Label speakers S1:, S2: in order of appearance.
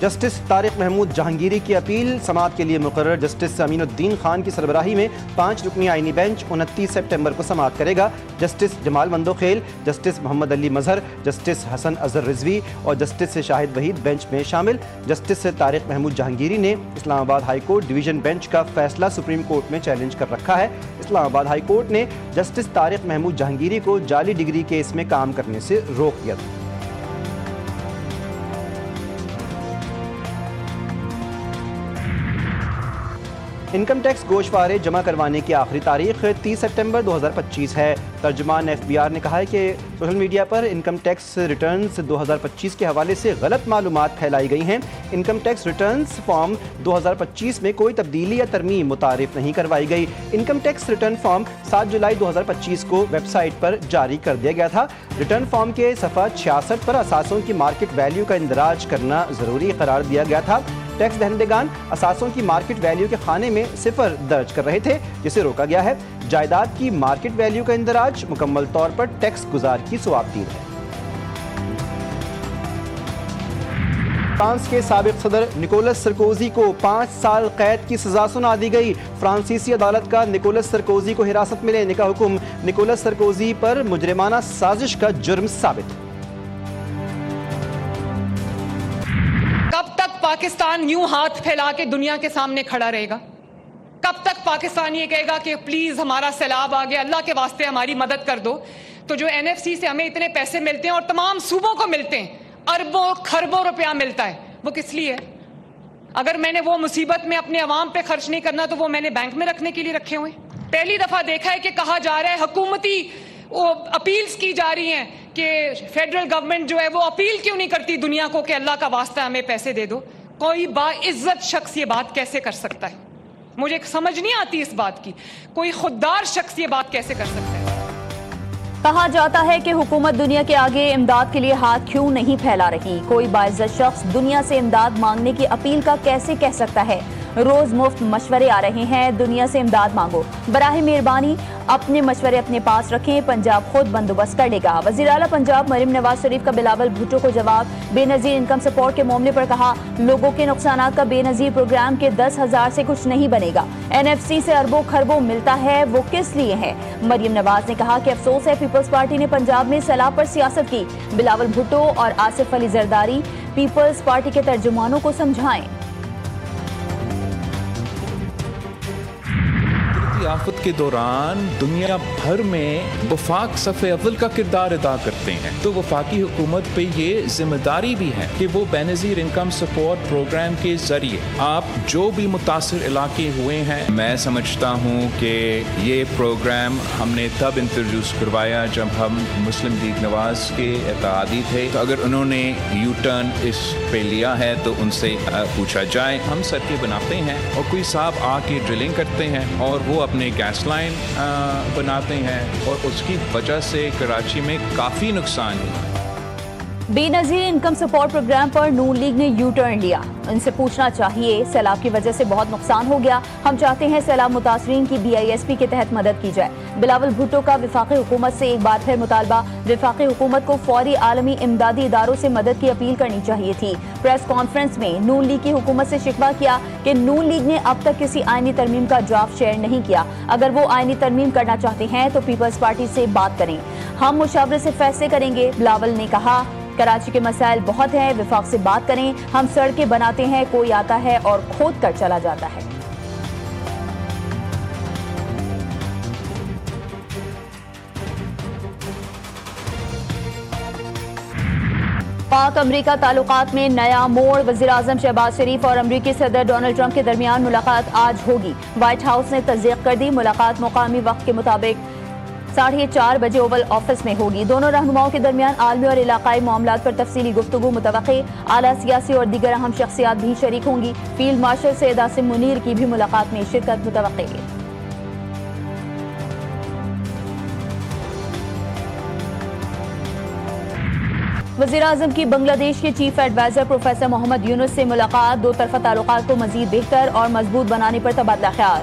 S1: Justice Tariq Mahmood Jahangiri کی appeal سماعت کے لیے مقرر۔ جسٹس امین الدین خان کی سربراہی میں 5 رکنی آئینی بینچ 29 سپٹمبر کو سماعت کرے گا۔ جسٹس جمال مندوخیل، جسٹس محمد علی مظہر، جسٹس حسن اظہر رضوی اور جسٹس شاہد وحید بینچ میں شامل۔ جسٹس طارق محمود جہانگیری نے اسلام آباد ہائی کورٹ ڈویژن بینچ کا فیصلہ سپریم کورٹ میں چیلنج کر رکھا ہے۔ اسلام آباد ہائی کورٹ نے جسٹس طارق محمود جہانگیری کو جعلی ڈگری کیس میں کام کرنے سے روک دیا تھا۔ انکم ٹیکس گوشوارے جمع کروانے کی آخری تاریخ 30 سپٹمبر 2025 ہے۔ ترجمان FBR نے کہا ہے کہ سوشل میڈیا پر انکم ٹیکس ریٹرنز 2025 کے حوالے سے غلط معلومات پھیلائی گئی ہیں۔ انکم ٹیکس ریٹرنز فارم 2025 میں کوئی تبدیلی یا ترمیم متعارف نہیں کروائی گئی۔ انکم ٹیکس ریٹرن فارم 7 جولائی 2025 کو ویب سائٹ پر جاری کر دیا گیا تھا۔ ریٹرن فارم کے صفحہ 66 پر اثاثوں کی مارکیٹ ویلیو کا اندراج کرنا ضروری قرار دیا گیا تھا۔ ٹیکس دہندگان اثاثوں کی مارکیٹ ویلیو کے خانے میں 0 درج کر رہے تھے، جسے روکا گیا ہے۔ جائیداد کی مارکیٹ ویلیو کا اندراج مکمل طور پر ٹیکس گزار کی ثوابدید ہے۔ فرانس کے سابق صدر نکولس سرکوزی کو 5 سال قید کی سزا سنا دی گئی۔ فرانسیسی عدالت کا نکولس سرکوزی کو حراست میں لینے کا حکم نکولس سرکوزی پر مجرمانہ سازش کا جرم ثابت۔
S2: کب تک پاکستان یوں ہاتھ پھیلا کے دنیا کے سامنے کھڑا رہے گا؟ کب تک پاکستان یہ کہے گا کہ پلیز ہمارا سیلاب آ گیا، اللہ کے واسطے ہماری مدد کر دو؟ تو جو NFC سے ہمیں اتنے پیسے ملتے ہیں اور تمام صوبوں کو ملتے ہیں، اربوں کھربوں روپیہ ملتا ہے، وہ کس لیے ہے؟ اگر میں نے وہ مصیبت میں اپنے عوام پہ خرچ نہیں کرنا تو وہ میں نے بینک میں رکھنے کے لیے رکھے ہوئے۔ پہلی دفعہ دیکھا ہے کہ کہا جا رہا ہے، حکومتی اپیلز کی جا رہی ہیں کہ فیڈرل گورنمنٹ جو ہے وہ اپیل کیوں نہیں کرتی دنیا کو کہ اللہ کا واسطہ ہمیں پیسے دے دو۔ کوئی باعزت شخص یہ بات کیسے کر سکتا ہے؟ مجھے سمجھ نہیں آتی اس بات کی، کوئی خوددار شخص یہ بات کیسے کر سکتا ہے؟
S3: کہا جاتا ہے کہ حکومت دنیا کے آگے امداد کے لیے ہاتھ کیوں نہیں پھیلا رہی؟ کوئی باعزت شخص دنیا سے امداد مانگنے کی اپیل کا کیسے کہہ سکتا ہے؟ روز مفت مشورے آ رہے ہیں، دنیا سے امداد مانگو، براہ مہربانی اپنے مشورے اپنے پاس رکھیں، پنجاب خود بندوبست کر لے گا۔ وزیر اعلیٰ پنجاب مریم نواز شریف کا بلاول بھٹو کو جواب۔ بے نظیر انکم سپورٹ کے معاملے پر کہا، لوگوں کے نقصانات کا بے نظیر پروگرام کے 10,000 سے کچھ نہیں بنے گا۔ NFC سے اربوں خربوں ملتا ہے، وہ کس لیے ہے؟ مریم نواز نے کہا کہ افسوس ہے پیپلز پارٹی نے پنجاب میں سیلاب پر سیاست کی۔ بلاول بھٹو اور آصف علی زرداری پیپلز پارٹی کے ترجمانوں کو سمجھائیں۔
S4: آفت کے دوران دنیا بھر میں وفاق صف اول کا کردار ادا کرتے ہیں، تو وفاقی حکومت پہ یہ ذمہ داری بھی ہے کہ وہ بے نظیر انکم سپورٹ پروگرام کے ذریعے آپ جو بھی متاثر علاقے ہوئے ہیں، میں سمجھتا ہوں کہ یہ پروگرام ہم نے تب انٹروڈیوس کروایا جب ہم مسلم لیگ نواز کے اتحادی تھے، تو اگر انہوں نے یو ٹرن اس پہ لیا ہے تو ان سے پوچھا جائے۔ ہم سڑکیں بناتے ہیں اور کوئی صاحب آ کے ڈرلنگ کرتے ہیں اور وہ اپنے گیس لائن بناتے ہیں اور اس کی وجہ سے کراچی میں کافی نقصان ہوا۔
S3: بے نظیر انکم سپورٹ پروگرام پر نون لیگ نے یو ٹرن لیا۔ ان سے پوچھنا چاہیے، سیلاب کی وجہ سے بہت نقصان ہو گیا، ہم چاہتے ہیں سیلاب متاثرین کی BISP کے تحت مدد کی جائے۔ بلاول بھٹو کا وفاقی حکومت سے ایک بار پھر مطالبہ، وفاقی حکومت کو فوری عالمی امدادی اداروں سے مدد کی اپیل کرنی چاہیے تھی۔ پریس کانفرنس میں نون لیگ کی حکومت سے شکوہ کیا کہ نون لیگ نے اب تک کسی آئینی ترمیم کا ڈرافٹ شیئر نہیں کیا، اگر وہ آئینی ترمیم کرنا چاہتے ہیں تو پیپلز پارٹی سے بات کریں، ہم مشاورے سے فیصلے کریں گے۔ بلاول نے کہا، کراچی کے مسائل بہت ہیں، وفاق سے بات کریں، ہم سڑکیں بناتے ہیں، کوئی آتا ہے اور کھود کر چلا جاتا ہے۔ پاک امریکہ تعلقات میں نیا موڑ، وزیر اعظم شہباز شریف اور امریکی صدر ڈونلڈ ٹرمپ کے درمیان ملاقات آج ہوگی۔ وائٹ ہاؤس نے تصدیق کر دی، ملاقات مقامی وقت کے مطابق 4:30 بجے اوول آفس میں ہوگی۔ دونوں رہنماؤں کے درمیان عالمی اور علاقائی معاملات پر تفصیلی گفتگو متوقع، اعلیٰ سیاسی اور دیگر اہم شخصیات بھی شریک ہوں گی۔ فیلڈ مارشل سید عاصم منیر کی بھی ملاقات میں شرکت متوقع ہے۔ وزیر اعظم کی بنگلہ دیش کے چیف ایڈوائزر پروفیسر محمد یونس سے ملاقات، دو طرفہ تعلقات کو مزید بہتر اور مضبوط بنانے پر تبادلہ خیال۔